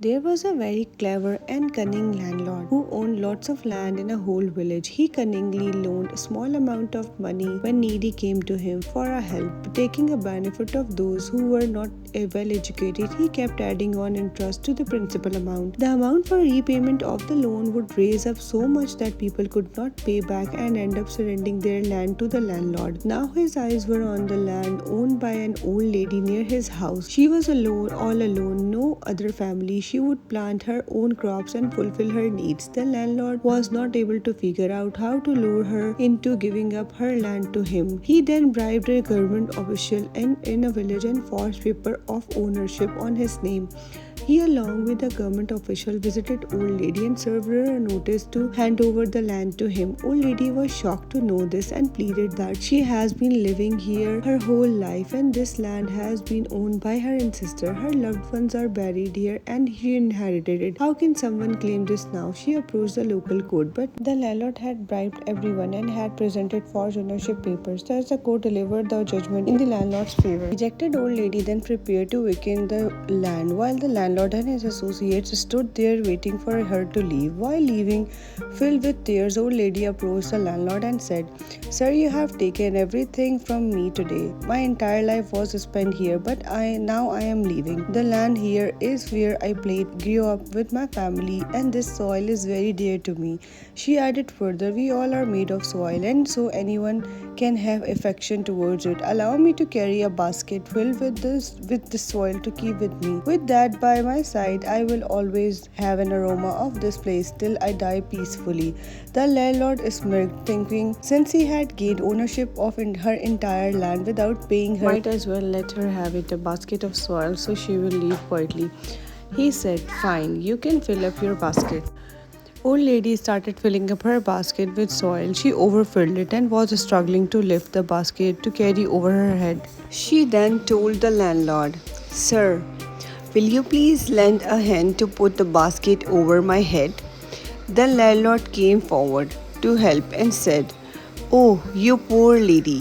There was a very clever and cunning landlord who owned lots of land in a whole village. He cunningly loaned a small amount of money when needy came to him for a help, taking a benefit of those who were not well educated. He kept adding on interest to the principal amount. The amount for repayment of the loan would raise up so much that people could not pay back and end up surrendering their land to the landlord. Now his eyes were on the land owned by an old lady near his house. She was alone, all alone, no other family. She would plant her own crops and fulfill her needs. The landlord was not able to figure out how to lure her into giving up her land to him. He then bribed a government official in a village and forged paper of ownership on his name. He, along with a government official, visited old lady and served her a notice to hand over the land to him. Old lady was shocked to know this and pleaded that she has been living here her whole life and this land has been owned by her ancestor. Her loved ones are buried here and she inherited it. How can someone claim this now? She approached the local court, but the landlord had bribed everyone and had presented forged ownership papers. Thus, the court delivered the judgment in the landlord's favor. The rejected old lady then prepared to vacate the land, while the landlord and his associates stood there waiting for her to leave. While leaving, filled with tears, old lady approached the landlord and said, "Sir, you have taken everything from me today. My entire life was spent here, but now I am leaving. The land here is where I played, grew up with my family, and this soil is very dear to me." She added further, "We all are made of soil, and so anyone can have affection towards it. Allow me to carry a basket filled with this soil to keep with me. With that by my side, I will always have an aroma of this place till I die peacefully." The landlord smirked, thinking since he had gained ownership of her entire land without paying her, might as well let her have it, a basket of soil, so she will leave quietly. He said, "Fine, you can fill up your basket." Old lady started filling up her basket with soil. She overfilled it and was struggling to lift the basket to carry over her head. She then told the landlord, "Sir, will you please lend a hand to put the basket over my head?" The landlord came forward to help and said, "Oh, you poor lady.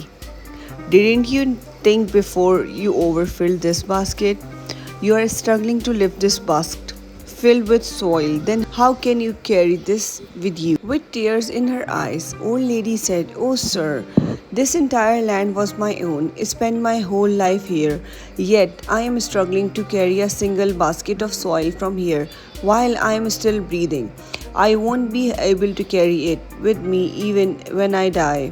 Didn't you think before you overfilled this basket? You are struggling to lift this basket filled with soil, then how can you carry this with you?" With tears in her eyes, old lady said, "Oh sir, this entire land was my own. I spent my whole life here, yet I am struggling to carry a single basket of soil from here while I am still breathing. I won't be able to carry it with me even when I die.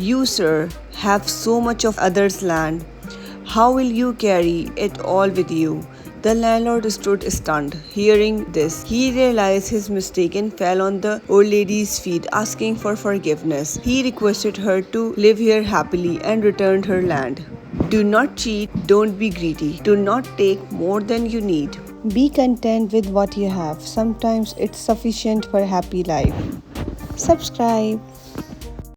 You, sir, have so much of others' land. How will you carry it all with you?" The landlord stood stunned. Hearing this, he realized his mistake and fell on the old lady's feet, asking for forgiveness. He requested her to live here happily and returned her land. Do not cheat, don't be greedy, do not take more than you need. Be content with what you have. Sometimes it's sufficient for a happy life. Subscribe.